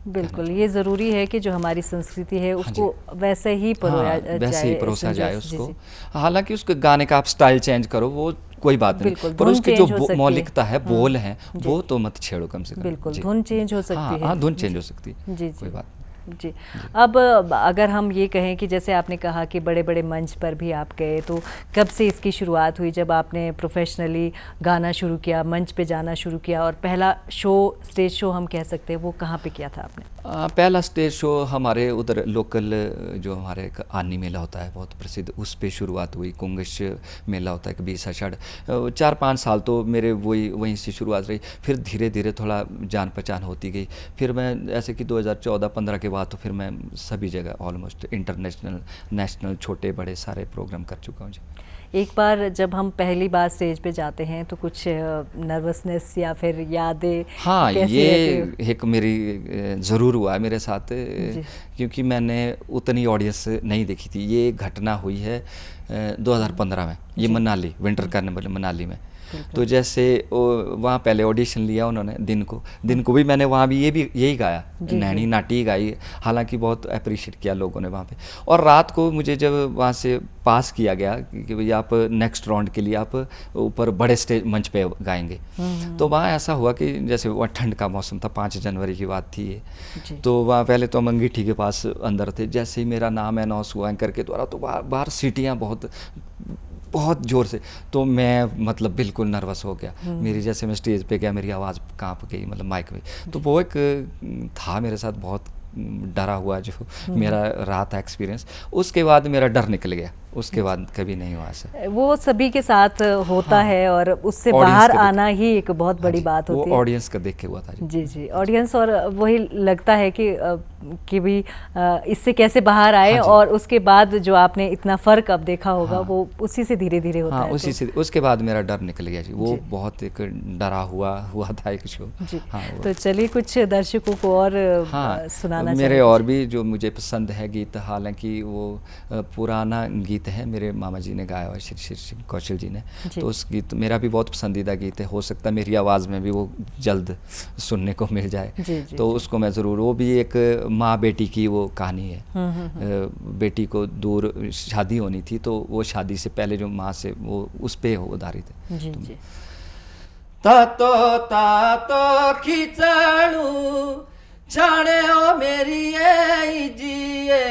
बिल्कुल, ये ज़रूरी है कि जो हमारी संस्कृति है उसको वैसे ही परोसा जाए उसको। हालांकि उसके गाने का आप स्टाइल चेंज करो, वो कोई बात नहीं, पर उसकी जो मौलिकता है, बोल हैं, वो तो मत छेड़ो कम से कम। बिल्कुल, धुन चेंज हो सकती है। हाँ, धुन चेंज हो सकती है, जी कोई बात। जी। अब अगर हम ये कहें कि जैसे आपने कहा कि बड़े बड़े मंच पर भी आप गए, तो कब से इसकी शुरुआत हुई जब आपने प्रोफेशनली गाना शुरू किया, मंच पे जाना शुरू किया, और पहला शो, स्टेज शो हम कह सकते हैं, वो कहाँ पे किया था आपने? पहला स्टेज शो हमारे उधर लोकल जो हमारे आनी मेला होता है बहुत प्रसिद्ध, उस पे शुरुआत हुई। कुंगश मेला होता है कभी सषड़, 4-5 साल तो मेरे वहीं से शुरुआत रही। फिर धीरे धीरे थोड़ा जान पहचान होती गई। फिर मैं ऐसे कि 2014-15 के बाद तो फिर मैं सभी जगह ऑलमोस्ट इंटरनेशनल, नेशनल, छोटे बड़े सारे प्रोग्राम कर चुका हूँ जी। एक बार जब हम पहली बार स्टेज पे जाते हैं तो कुछ नर्वसनेस या फिर यादें? हाँ, ये एक मेरी ज़रूर हुआ है मेरे साथ, क्योंकि मैंने उतनी ऑडियंस नहीं देखी थी। ये घटना हुई है 2015 में, ये मनाली विंटर कार्निवल मनाली में। तो जैसे वहाँ पहले ऑडिशन लिया उन्होंने, दिन को भी मैंने वहाँ भी यही गाया, नैनी नाटी गाई, हालांकि बहुत अप्रिशिएट किया लोगों ने वहाँ पे। और रात को मुझे जब वहाँ से पास किया गया कि भैया आप नेक्स्ट राउंड के लिए आप ऊपर बड़े स्टेज मंच पे गाएंगे, तो वहाँ ऐसा हुआ कि जैसे वहाँ ठंड का मौसम था, 5 जनवरी की बात थी ये। तो वहाँ पहले तो हम अंगीठी के पास अंदर थे, जैसे ही मेरा नाम अनाउंस हुआ एंकर के द्वारा, तो बाहर सीटियाँ बहुत ज़ोर से, तो मैं मतलब बिल्कुल नर्वस हो गया। मेरी जैसे मैं स्टेज पे गया, मेरी आवाज़ कांप गई, मतलब माइक में। तो वो एक था मेरे साथ बहुत डरा हुआ जो मेरा रहा था एक्सपीरियंस। उसके बाद मेरा डर निकल गया, उसके बाद कभी नहीं हुआ ऐसा। वो सभी के साथ होता है, और उससे बाहर आना ही एक बहुत बड़ी बात होती है। वो ऑडियंस का देख के हुआ था जी, ऑडियंस, और वही लगता है कि भी इससे कैसे बाहर आए, और उसके बाद जो आपने इतना फ़र्क अब देखा होगा, वो उसी से धीरे धीरे होता है। उसी से, उसके बाद मेरा डर निकल गया जी। वो बहुत एक डरा हुआ था एक शो जी। तो चलिए कुछ दर्शकों को और सुनाना मेरे और भी जो मुझे पसंद है गीत, हालांकि वो पुराना गीत है, मेरे मामा जी ने गाया हुआ, श्री कौशल जी ने। तो उस गीत मेरा भी बहुत पसंदीदा गीत है, हो सकता है मेरी आवाज़ में भी वो जल्द सुनने को मिल जाए। तो उसको मैं ज़रूर, वो भी एक माँ बेटी की वो कहानी है। बेटी को दूर शादी होनी थी, तो वो शादी से पहले जो माँ से वो उस पे आधारित है। तातो खिचाणू छाणे ओ मेरी जिए,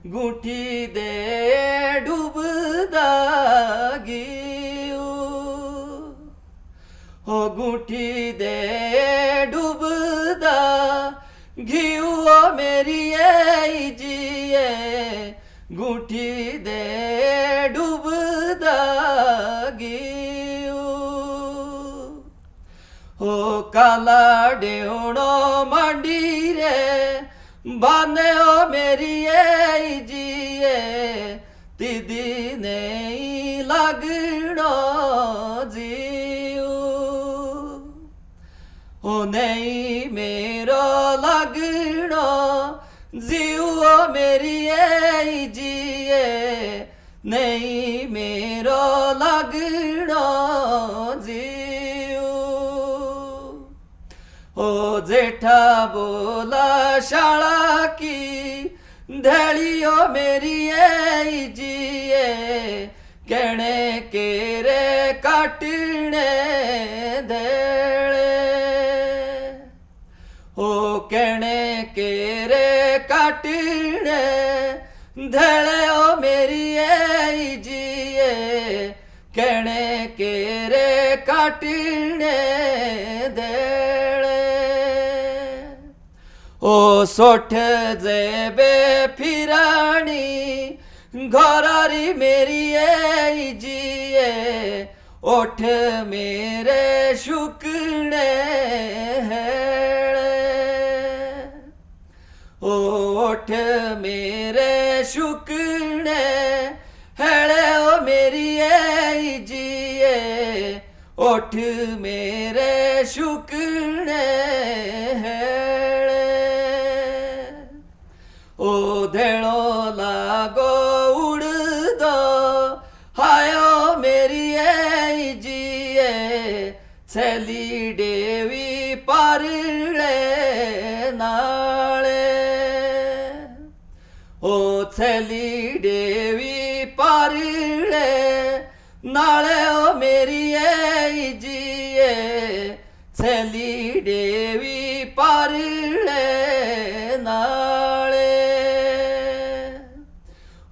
गुठी दे डूबदा गियो, हो गुठी दे डूबदा घियो मेरी जिए, गुठी दे डूबदा गियो, हो काला डेवणो मांडी रे बाने ओ मेरी जिए, दीदी नहीं लगनो जियो, हो नहीं मेरो लगनो जियो मेरी जिए, नहीं मेरो लगनो जियो, ओ जेठा बोला शाला की धड़ियो मेरी जिए, कहने के रे काटने देड़े, कहने के रे काटने धड़े ओ मेरी ए जिए कहने के रे काटने देड़े ओ सोठ जेबे फिरानी घरारी मेरी ए जिए ओठ मेरे शुकने हेड़े ओठ मेरे शुकने हेड़े ओ मेरी ए जिए ओठ मेरे शुकने हेड़े ओ धेड़ो लागो उड़ दो हायो मेरी ए जिए छली डेवी पारले नाले ओ छली डेवी पारले नाले ओ मेरी ए जिए छली डेवी पारले नाले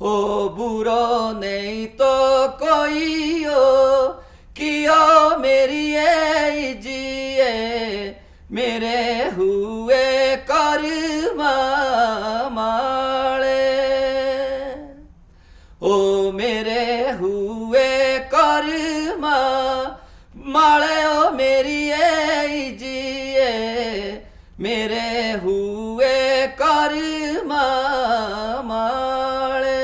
ओ बुरो नहीं तो कोई हो कियो मेरी ए जिए मेरे हुए कर्म माले ओ मेरे हुए कर्म माले ओ मेरी ए जिए मेरे हुए कर्म माले।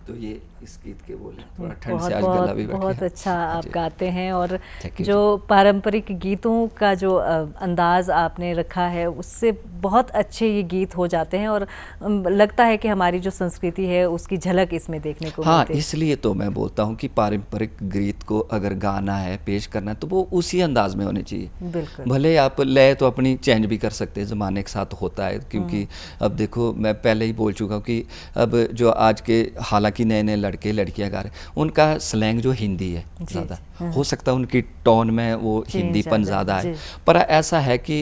तो ये इस गीत के बोले थोड़ा ठंड से आज गला भी बैठ बहुत गया। अच्छा आप गाते हैं और Thank you जो पारंपरिक गीतों का जो अंदाज आपने रखा है उससे बहुत अच्छे ये गीत हो जाते हैं और लगता है कि हमारी जो संस्कृति है उसकी झलक इसमें देखने को हाँ मिलती है। इसलिए तो मैं बोलता हूँ कि पारंपरिक गीत को अगर गाना है पेश करना है तो वो उसी अंदाज में होने चाहिए। बिल्कुल भले आप लय तो अपनी चेंज भी कर सकते हैं, ज़माने के साथ होता है क्योंकि अब देखो मैं पहले ही बोल चुका हूँ कि अब जो आज के हालांकि नए नए लड़के लड़कियां गा रहे उनका स्लैंग जो हिंदी है ज़्यादा हो सकता है उनकी टोन में वो हिंदीपन ज़्यादा है, पर ऐसा है कि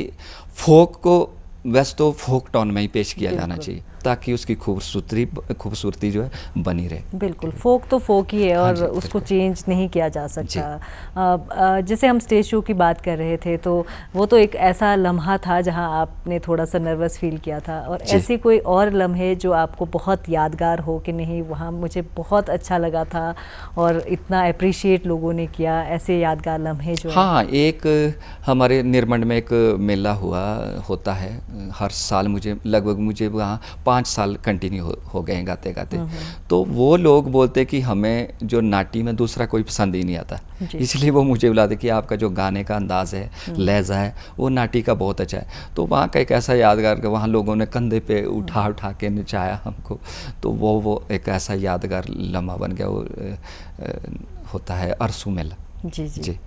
फोक को वैसे तो फोक टोन में ही पेश किया जाना चाहिए ताकि उसकी खूबसूरती जो है बनी रहे। बिल्कुल फोक तो फोक ही है और उसको चेंज नहीं किया जा सकता। जैसे हम स्टेज शो की बात कर रहे थे तो वो तो एक ऐसा लम्हा था जहां आपने थोड़ा सा नर्वस फील किया था और ऐसी कोई और लम्हे जो आपको बहुत यादगार हो कि नहीं वहां मुझे बहुत अच्छा लगा था और इतना अप्रिशिएट लोगों ने किया, ऐसे यादगार लम्हे जो हाँ एक हमारे निर्मंड में एक मेला होता है हर साल, मुझे वहाँ 5 साल कंटिन्यू हो गए गाते गाते। तो वो लोग बोलते कि हमें जो नाटी में दूसरा कोई पसंद ही नहीं आता, इसलिए वो मुझे बुलाते कि आपका जो गाने का अंदाज़ है लहजा है वो नाटी का बहुत अच्छा है। तो वहाँ का एक ऐसा यादगार, वहाँ लोगों ने कंधे पे उठा के नचाया हमको, तो वो एक ऐसा यादगार लम्हा बन गया। वो होता है अरसू मेला। जी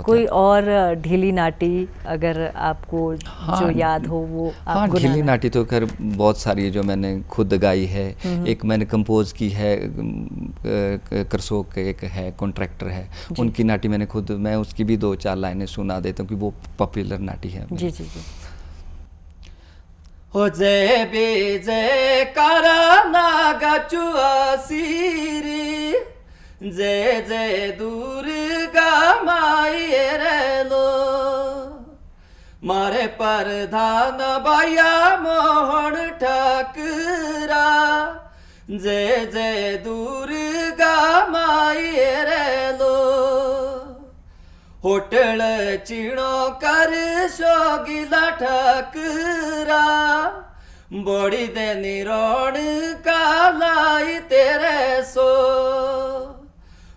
कोई और ढीली नाटी अगर आपको जो याद हो वो आप हाँ ढीली नाटी तो खैर बहुत सारी जो मैंने खुद गाई है। एक मैंने कंपोज की है, करसोक एक है कॉन्ट्रैक्टर है, उनकी नाटी मैंने खुद, मैं उसकी भी 2-4 लाइनें सुना देता हूँ कि वो पॉपुलर नाटी है। जी जी जी। हो जय बे जय कारा नागा चुआसीरी जय जय दुर्गा माई रे लो मारे प्रधान बाया मोहन ठाकरा जय जय दुर्गा माई रे लो होटल चिणो कर सोगिला ठाकरा बड़ी देनी रोण कालाई तेरे सो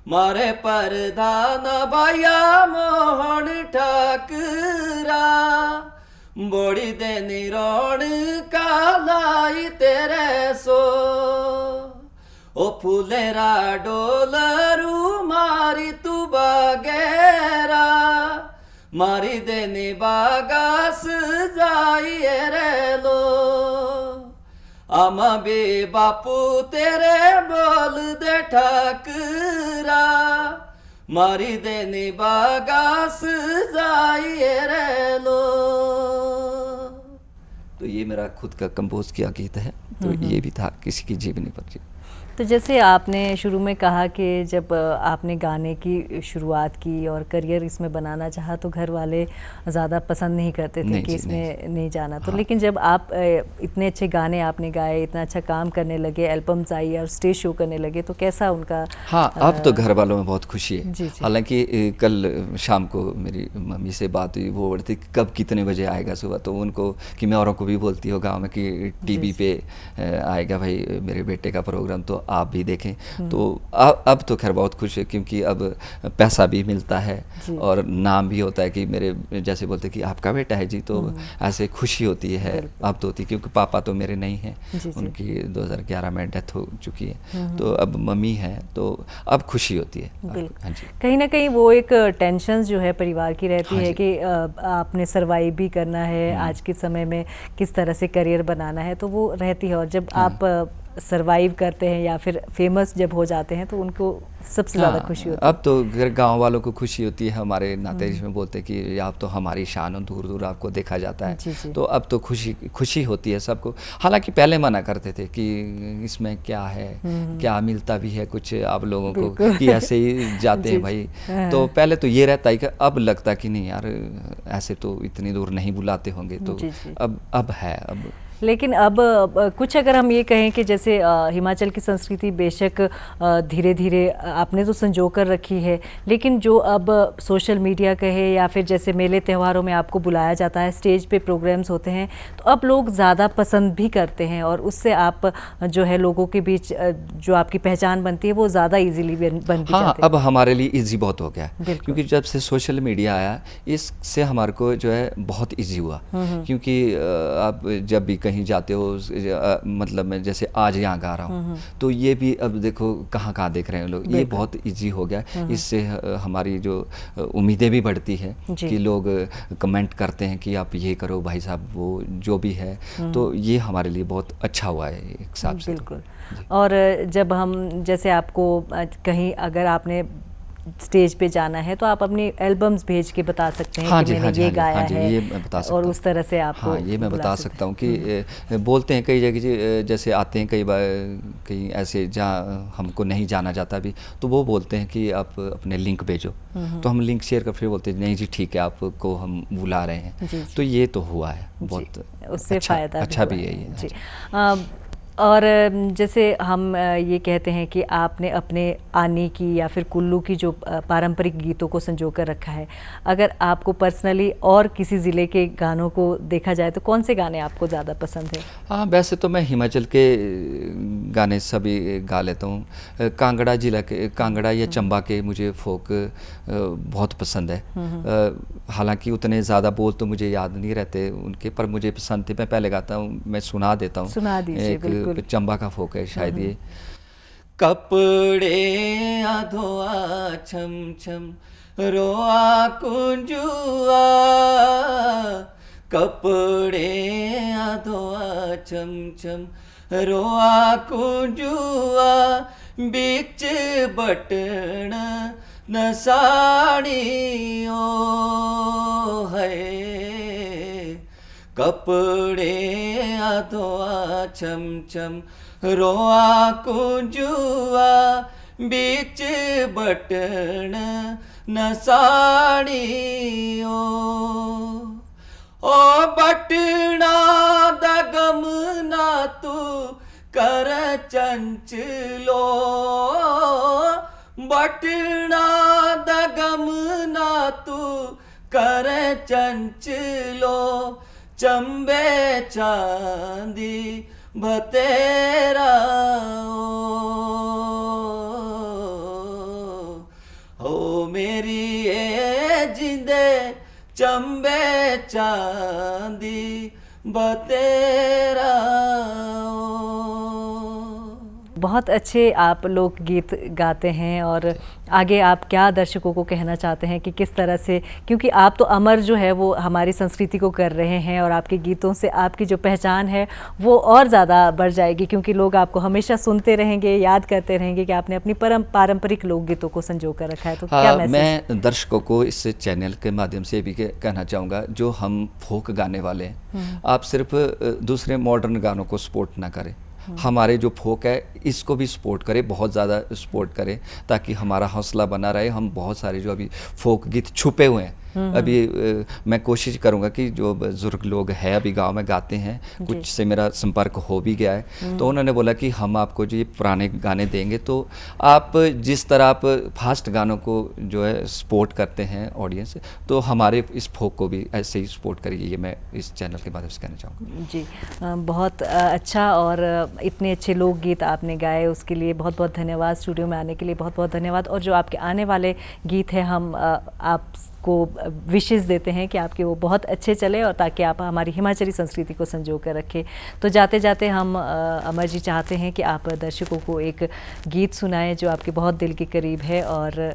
मारे प्रधान बाया मोहन ठाकरा बड़ी देनी रोण कालाई तेरे सो ओ फुलेरा डोलरू मारी तू बागेरा मारी देनी बागास जाइए रे लो आमा बे बापू तेरे बोल दे ठाकरा मारी देनी बागास जाइए रे लो। ये मेरा खुद का कंपोज किया गीत है, तो ये भी था किसी की जीवनी पर जी। तो जैसे आपने शुरू में कहा कि जब आपने गाने की शुरुआत की और करियर इसमें बनाना चाहा तो घर वाले ज़्यादा पसंद नहीं करते थे कि इसमें नहीं जाना। तो लेकिन जब आप इतने अच्छे गाने आपने गाए, इतना अच्छा काम करने लगे, एल्बम्स आई और स्टेज शो करने लगे, तो कैसा उनका? हाँ, अब तो घर वालों में बहुत खुशी है। हालांकि कल शाम को मेरी मम्मी से बात हुई, वो बोलती कब कितने बजे आएगा सुबह, तो उनको कि मैं औरों को भी बोलती हूँ गाँव में कि टीवी पे आएगा भाई मेरे बेटे का प्रोग्राम, तो आप भी देखें। तो अब तो खैर बहुत खुश है, क्योंकि अब पैसा भी मिलता है और नाम भी होता है कि मेरे जैसे बोलते कि आपका बेटा है जी, तो ऐसे खुशी होती है। अब तो होती है, क्योंकि पापा तो मेरे नहीं हैं, उनकी 2011 में डेथ हो चुकी है, तो अब मम्मी है, तो अब खुशी होती है। हाँ जी। कहीं ना कहीं वो एक टेंशन जो है परिवार की रहती है कि आपने सर्वाइव भी करना है, आज के समय में किस तरह से करियर बनाना है, तो वो रहती है। और जब आप सरवाइव करते हैं या फिर फेमस जब हो जाते हैं, तो उनको सबसे ज़्यादा खुशी होती है। अब तो गांव वालों को खुशी होती है, हमारे नाते में बोलते हैं कि आप तो हमारी शान हो, दूर दूर आपको देखा जाता है। जी। तो अब तो खुशी होती है सबको। हालांकि पहले मना करते थे कि इसमें क्या है, क्या मिलता भी है कुछ आप लोगों को, कि ऐसे ही जाते हैं भाई। तो पहले तो ये रहता है कि अब लगता कि नहीं यार, ऐसे तो इतनी दूर नहीं बुलाते होंगे, तो अब है। अब लेकिन अब कुछ अगर हम ये कहें कि जैसे हिमाचल की संस्कृति बेशक धीरे धीरे आपने तो संजो कर रखी है, लेकिन जो अब सोशल मीडिया कहे या फिर जैसे मेले त्योहारों में आपको बुलाया जाता है, स्टेज पे प्रोग्राम्स होते हैं, तो अब लोग ज़्यादा पसंद भी करते हैं और उससे आप जो है लोगों के बीच जो आपकी पहचान बनती है वो ज़्यादा ईजीली बन भी जाती है। अब हमारे लिए ईजी बहुत हो गया, क्योंकि जब से सोशल मीडिया आया, इससे हमारे को जो है बहुत ईजी हुआ। क्योंकि आप जब भी कहीं जाते हो, मतलब मैं जैसे आज यहाँ गा रहा हूँ, तो ये भी अब देखो कहाँ कहाँ देख रहे हैं लोग, ये बहुत इजी हो गया। इससे हमारी जो उम्मीदें भी बढ़ती है कि लोग कमेंट करते हैं कि आप ये करो भाई साहब, वो जो भी है, तो ये हमारे लिए बहुत अच्छा हुआ है एक हिसाब से। बिल्कुल। और जब हम जैसे आपको कहीं अगर आपने स्टेज पे जाना है, तो आप अपनी एल्बम्स भेज के बता सकते हैं कि मैंने ये गाया है, ये मैं बता सकता और उस तरह से आपको ये मैं बता सकता हूँ कि बोलते हैं कई जगह, जैसे आते हैं कई बार कहीं ऐसे जहाँ हमको नहीं जाना जाता भी, तो वो बोलते हैं कि आप अपने लिंक भेजो, तो हम लिंक शेयर कर, फिर बोलते हैं नहीं जी ठीक है, आपको हम बुला रहे हैं। तो ये तो हुआ है बहुत, उससे फ़ायदा अच्छा भी है ये जी। और जैसे हम ये कहते हैं कि आपने अपने आनी की या फिर कुल्लू की जो पारंपरिक गीतों को संजो कर रखा है, अगर आपको पर्सनली और किसी ज़िले के गानों को देखा जाए तो कौन से गाने आपको ज़्यादा पसंद है? हाँ, वैसे तो मैं हिमाचल के गाने सभी गा लेता हूँ। कांगड़ा जिला के, कांगड़ा या चंबा के मुझे फोक बहुत पसंद है। हालांकि उतने ज़्यादा बोल तो मुझे याद नहीं रहते उनके, पर मुझे पसंद थे। मैं पहले गाता हूँ, मैं सुना देता हूँ। सुना दीजिए। बिल्कुल। चंबा का फोक है शायद ये। कपड़े आधोआ छम छम रोआ कुंजुआ, कपड़े आधोआ छम छम रोआ कुंजुआ, बीच बटन न साड़ियों है, कपड़े आधोआ छम छम रोआ कुंजुआ, बीच बटन न साड़ियों, ओ बटना दगम ना तू कर चंचलो, बटना दगम ना तू कर चंचलो, चंबे चांदी बतेरा हो मेरी ये जिंदे, चंबे चांदी बतेरा। बहुत अच्छे आप लोकगीत गाते हैं और आगे आप क्या दर्शकों को कहना चाहते हैं कि किस तरह से, क्योंकि आप तो अमर जो है वो हमारी संस्कृति को कर रहे हैं और आपके गीतों से आपकी जो पहचान है वो और ज़्यादा बढ़ जाएगी, क्योंकि लोग आपको हमेशा सुनते रहेंगे, याद करते रहेंगे कि आपने अपनी पारंपरिक लोकगीतों को संजो कर रखा है। तो क्या मैसेज? मैं दर्शकों को इस चैनल के माध्यम से भी कहना चाहूँगा, जो हम फोक गाने वाले हैं, आप सिर्फ दूसरे मॉडर्न गानों को सपोर्ट ना करें, हमारे जो फोक है इसको भी सपोर्ट करें, बहुत ज़्यादा सपोर्ट करें, ताकि हमारा हौसला बना रहे। हम बहुत सारे जो अभी फोक गीत छुपे हुए हैं, अभी मैं कोशिश करूंगा कि जो बुजुर्ग लोग हैं अभी गांव में गाते हैं, कुछ से मेरा संपर्क हो भी गया है, तो उन्होंने बोला कि हम आपको जो ये पुराने गाने देंगे, तो आप जिस तरह आप फास्ट गानों को जो है सपोर्ट करते हैं ऑडियंस, तो हमारे इस फोक को भी ऐसे ही सपोर्ट करिए। ये मैं इस चैनल के माध्यम से कहना चाहूँगा। जी, बहुत अच्छा, और इतने अच्छे लोकगीत आपने गाए उसके लिए बहुत बहुत धन्यवाद, स्टूडियो में आने के लिए बहुत बहुत धन्यवाद। और जो आपके आने वाले गीत हैं, हम आपको विशेष देते हैं कि आपके वो बहुत अच्छे चले और ताकि आप हमारी हिमाचली संस्कृति को संजो कर रखें। तो जाते जाते हम अमर जी चाहते हैं कि आप दर्शकों को एक गीत सुनाएं जो आपके बहुत दिल के करीब है, और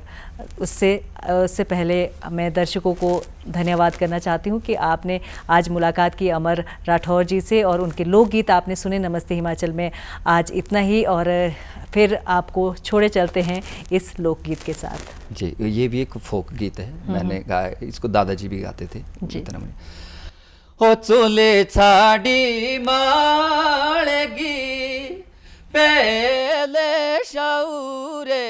उससे पहले मैं दर्शकों को धन्यवाद करना चाहती हूँ कि आपने आज मुलाकात की अमर राठौर जी से और उनके लोकगीत आपने सुने नमस्ते हिमाचल में। आज इतना ही, और फिर आपको छोड़े चलते हैं इस लोकगीत के साथ। जी, ये भी एक फोक गीत है, मैंने गाया, इसको दादाजी भी गाते थे जी। हो चोले छाड़ी माळगी पहले शाऊरे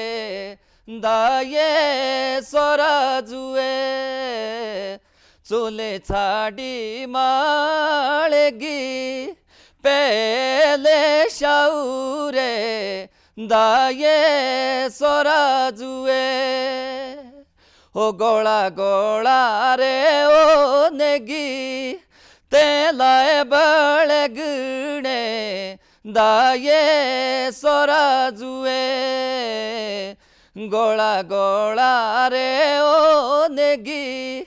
दाये सोरा जुए, चोले छाड़ी माळगी पहले शाऊरे दाये सोरा जुए, हो गोला गोला रे ओ नेगी तेलाए बड़े गुणे दाये सोरा जुए, गोला गोला रे ओ नेगी